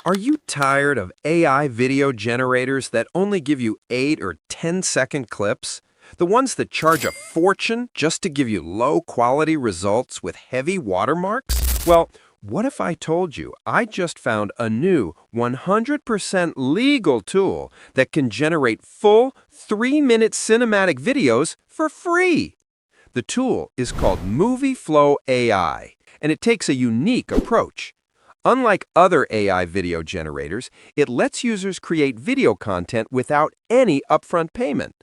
Are you tired of AI video generators that only give you 8 or 10-second clips? The ones that charge a fortune just to give you low-quality results with heavy watermarks? Well, what if I told you I just found a new 100% legal tool that can generate full 3-minute cinematic videos for free? The tool is called MovieFlow AI, and it takes a unique approach. Unlike other AI video generators, it lets users create video content without any upfront payment.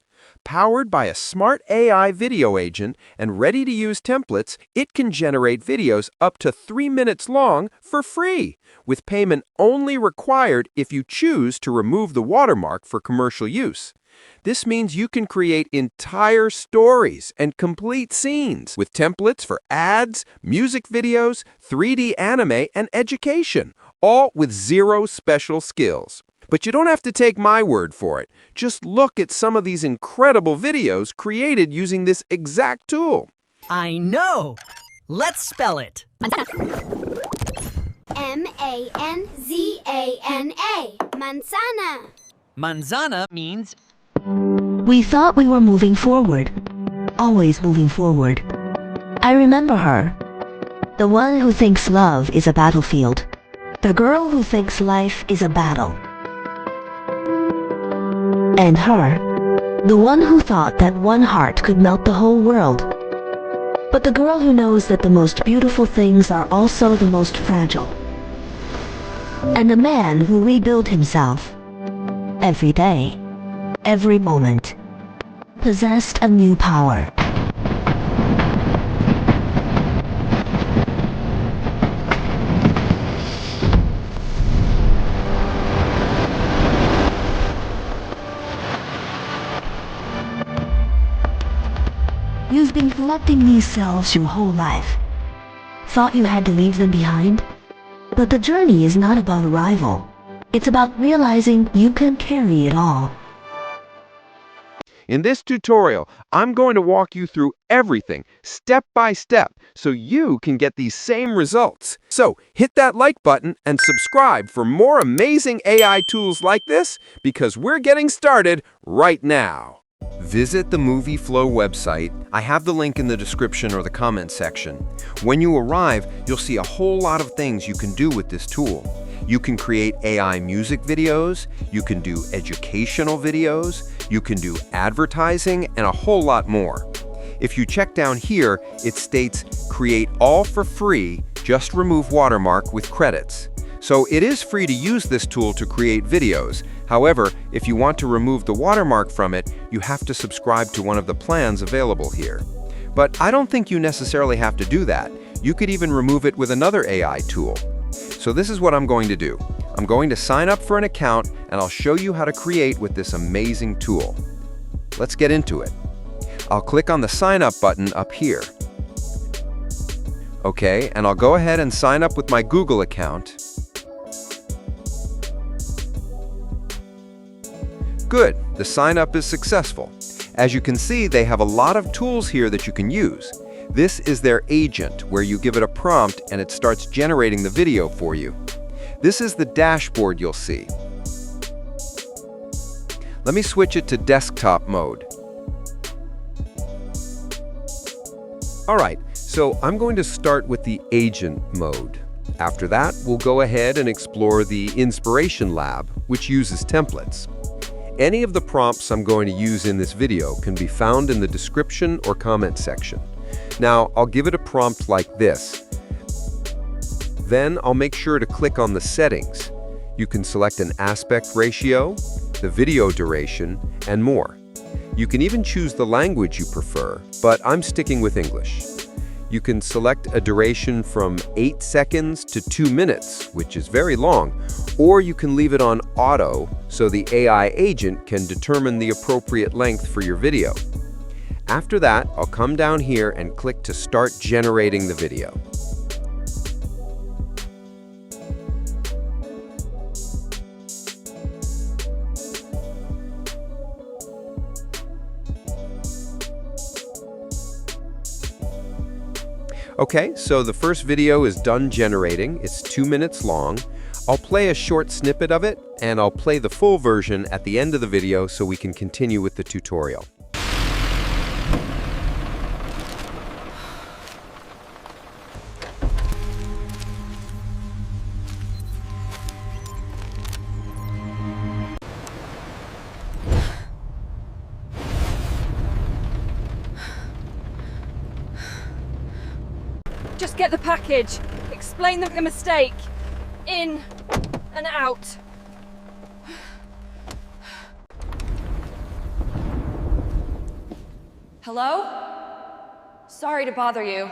Powered by a smart AI video agent and ready-to-use templates, it can generate videos up to 3 minutes long for free, with payment only required if you choose to remove the watermark for commercial use. This means you can create entire stories and complete scenes with templates for ads, music videos, 3D anime, and education, all with zero special skills. But you don't have to take my word for it. Just look at some of these incredible videos created using this exact tool. I know! Let's spell it. M-A-N-Z-A-N-A. Manzana. Manzana means We thought we were moving forward. Always moving forward. I remember her. The one who thinks love is a battlefield. The girl who thinks life is a battle. And her. The one who thought that one heart could melt the whole world. But the girl who knows that the most beautiful things are also the most fragile. And the man who rebuilt himself. Every day. Every moment, possessed a new power. You've been collecting these cells your whole life. Thought you had to leave them behind? But the journey is not about arrival. It's about realizing you can carry it all. In this tutorial, I'm going to walk you through everything, step by step, so you can get these same results. So, hit that like button and subscribe for more amazing AI tools like this, because we're getting started right now. Visit the MovieFlow website. I have the link in the description or the comment section. When you arrive, you'll see a whole lot of things you can do with this tool. You can create AI music videos, you can do educational videos, you can do advertising, and a whole lot more. If you check down here, it states, create all for free, just remove watermark with credits. So it is free to use this tool to create videos. However, if you want to remove the watermark from it, you have to subscribe to one of the plans available here. But I don't think you necessarily have to do that. You could even remove it with another AI tool. So this is what I'm going to do. I'm going to sign up for an account, and I'll show you how to create with this amazing tool. Let's get into it. I'll click on the sign up button up here. Okay, and I'll go ahead and sign up with my Google account. Good, the sign up is successful. As you can see, they have a lot of tools here that you can use. This is their agent, where you give it a prompt and it starts generating the video for you. This is the dashboard you'll see. Let me switch it to desktop mode. All right, so I'm going to start with the agent mode. After that, we'll go ahead and explore the Inspiration Lab, which uses templates. Any of the prompts I'm going to use in this video can be found in the description or comment section. Now, I'll give it a prompt like this. Then I'll make sure to click on the settings. You can select an aspect ratio, the video duration, and more. You can even choose the language you prefer, but I'm sticking with English. You can select a duration from 8 seconds to 2 minutes, which is very long, or you can leave it on auto so the AI agent can determine the appropriate length for your video. After that, I'll come down here and click to start generating the video. Okay, so the first video is done generating. It's 2 minutes long. I'll play a short snippet of it, and I'll play the full version at the end of the video so we can continue with the tutorial. Just get the package. Explain the mistake. In and out. Hello? Sorry to bother you.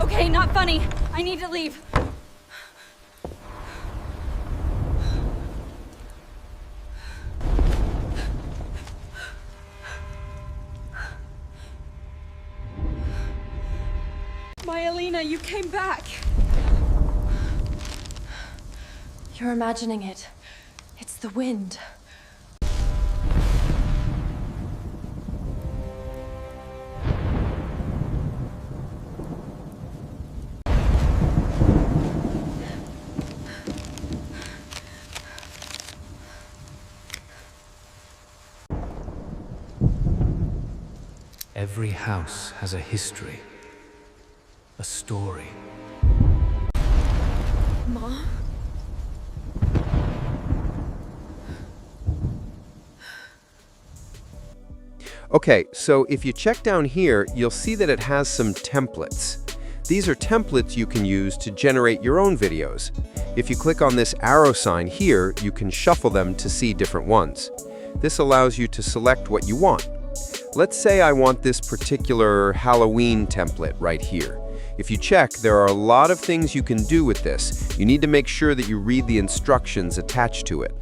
Okay, not funny. I need to leave. Myelina, you came back. You're imagining it. It's the wind. Every house has a history, a story. Mom? Okay, so if you check down here, you'll see that it has some templates. These are templates you can use to generate your own videos. If you click on this arrow sign here, you can shuffle them to see different ones. This allows you to select what you want. Let's say I want this particular Halloween template right here. If you check, there are a lot of things you can do with this. You need to make sure that you read the instructions attached to it.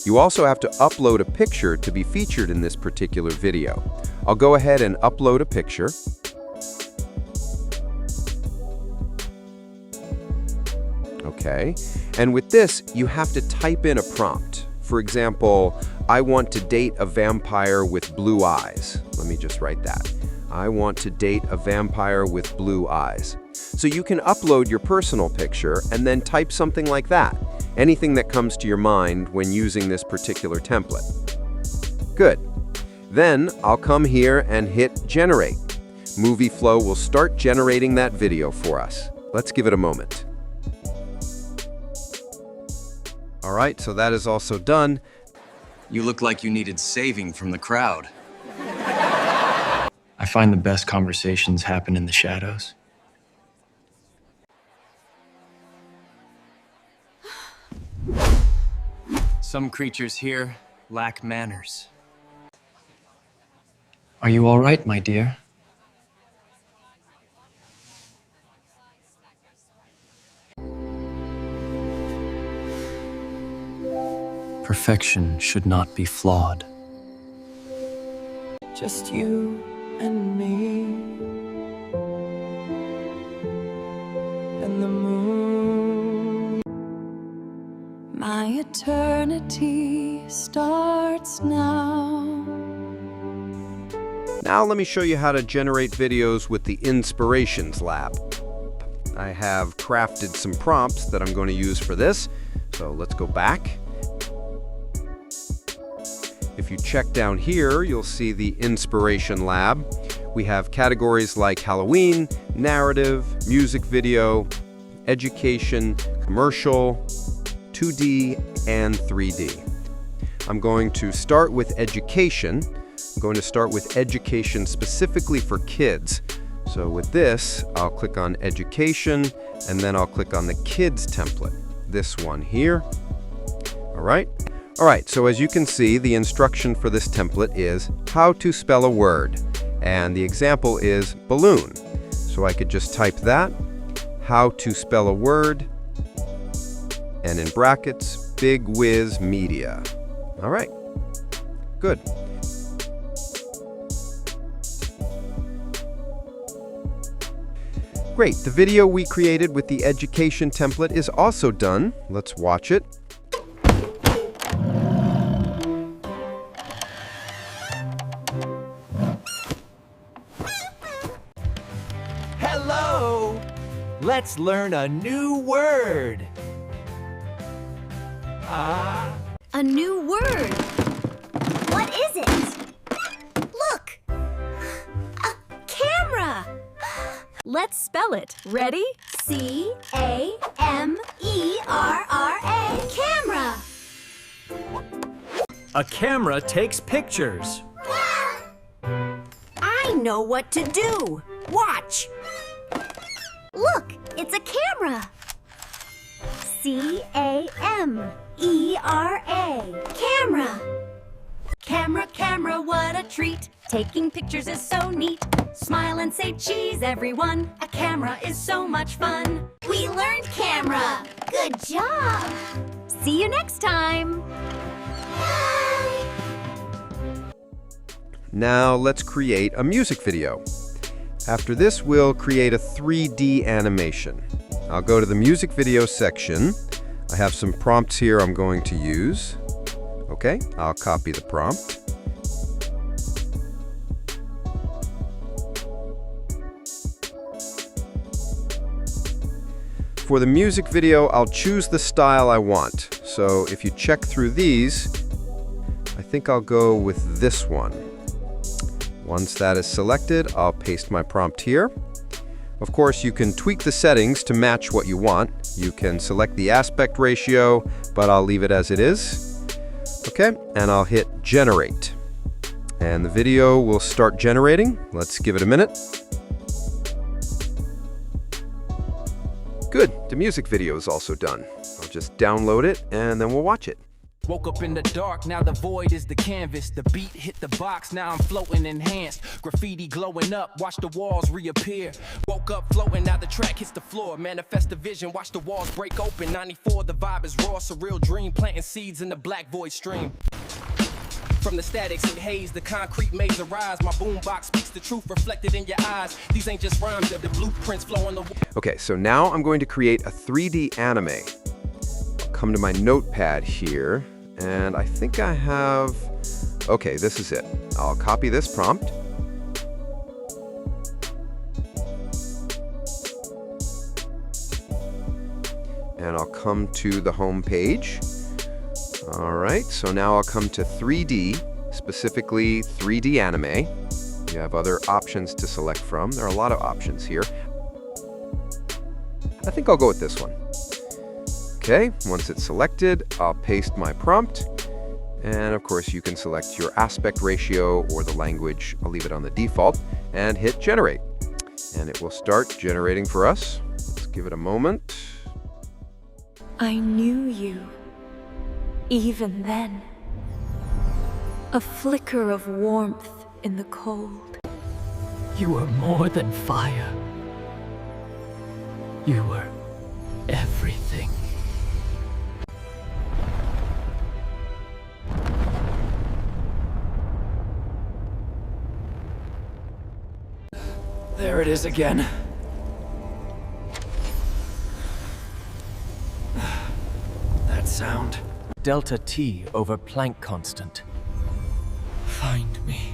You also have to upload a picture to be featured in this particular video. I'll go ahead and upload a picture. Okay, and with this, you have to type in a prompt. For example, I want to date a vampire with blue eyes. Let me just write that. I want to date a vampire with blue eyes. So you can upload your personal picture and then type something like that. Anything that comes to your mind when using this particular template. Good. Then I'll come here and hit generate. MovieFlow will start generating that video for us. Let's give it a moment. All right, so that is also done. You look like you needed saving from the crowd. I find the best conversations happen in the shadows. Some creatures here lack manners. Are you all right, my dear? Perfection should not be flawed. Just you and me and the moon. My eternity starts now. Now let me show you how to generate videos with the Inspirations Lab. I have crafted some prompts that I'm going to use for this, so let's go back. If you check down here, you'll see the Inspiration Lab. We have categories like Halloween, narrative, music video, education, commercial, 2D, and 3D. I'm going to start with education. I'm going to start with education specifically for kids. So with this, I'll click on education, and then I'll click on the kids template, this one here. All right, so as you can see, the instruction for this template is how to spell a word, and the example is balloon. So I could just type that, how to spell a word, and in brackets, Big Whiz Media. All right, good. Great, the video we created with the education template is also done. Let's watch it. Hello! Let's learn a new word. A new word. What is it? Look! A camera! Let's spell it. Ready? C-A-M-E-R-R-A. Camera! A camera takes pictures. I know what to do. Watch. Look, it's a camera. C-A-M-E-R-A. Camera. Camera, camera, what a treat. Taking pictures is so neat. Smile and say cheese, everyone. A camera is so much fun. We learned camera. Good job. See you next time. Bye. Now let's create a music video. After this, we'll create a 3D animation. I'll go to the music video section. I have some prompts here I'm going to use. Okay, I'll copy the prompt. For the music video, I'll choose the style I want. So if you check through these, I think I'll go with this one. Once that is selected, I'll paste my prompt here. Of course, you can tweak the settings to match what you want. You can select the aspect ratio, but I'll leave it as it is. Okay, and I'll hit generate. And the video will start generating. Let's give it a minute. Good, the music video is also done. I'll just download it and then we'll watch it. Woke up in the dark, now the void is the canvas. The beat hit the box, now I'm floating enhanced. Graffiti glowing up, watch the walls reappear. Woke up floating, now the track hits the floor. Manifest the vision, watch the walls break open. 94, the vibe is raw, surreal dream. Planting seeds in the black void stream. From the statics and haze, the concrete maze arise. My boombox speaks the truth reflected in your eyes. These ain't just rhymes, they're the blueprints flowing the... Okay, so now I'm going to create a 3D anime. I'll come to my notepad here. And I think I have... Okay, this is it. I'll copy this prompt. And I'll come to the home page. All right, so now I'll come to 3D, specifically 3D anime. You have other options to select from. There are a lot of options here. I think I'll go with this one. Okay, once it's selected, I'll paste my prompt. And of course, you can select your aspect ratio or the language. I'll leave it on the default and hit generate. And it will start generating for us. Let's give it a moment. I knew you, even then. A flicker of warmth in the cold. You were more than fire. You were everything. There it is again. That sound. Delta T over Planck constant. Find me.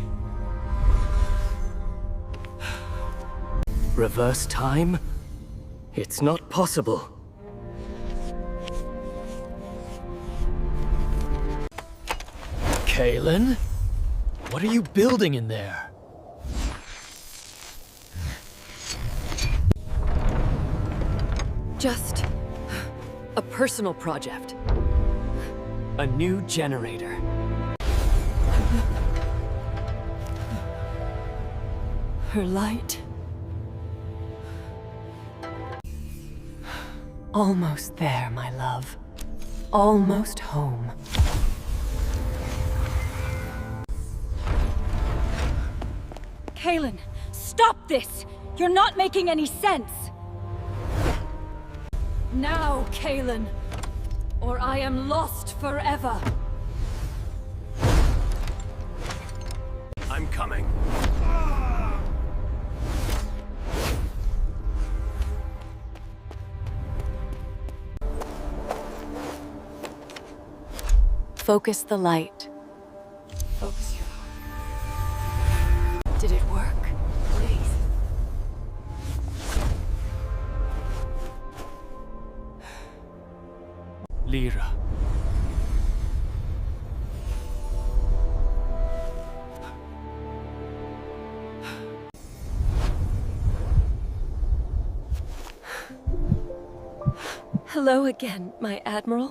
Reverse time? It's not possible. Kalen? What are you building in there? Just a personal project. A new generator. Her light. Almost there, my love. Almost home. Kalen, stop this! You're not making any sense! Now, Kalen, or I am lost forever. I'm coming. Focus the light. Focus your... Did it work? Please. Lyra. Hello again, my admiral.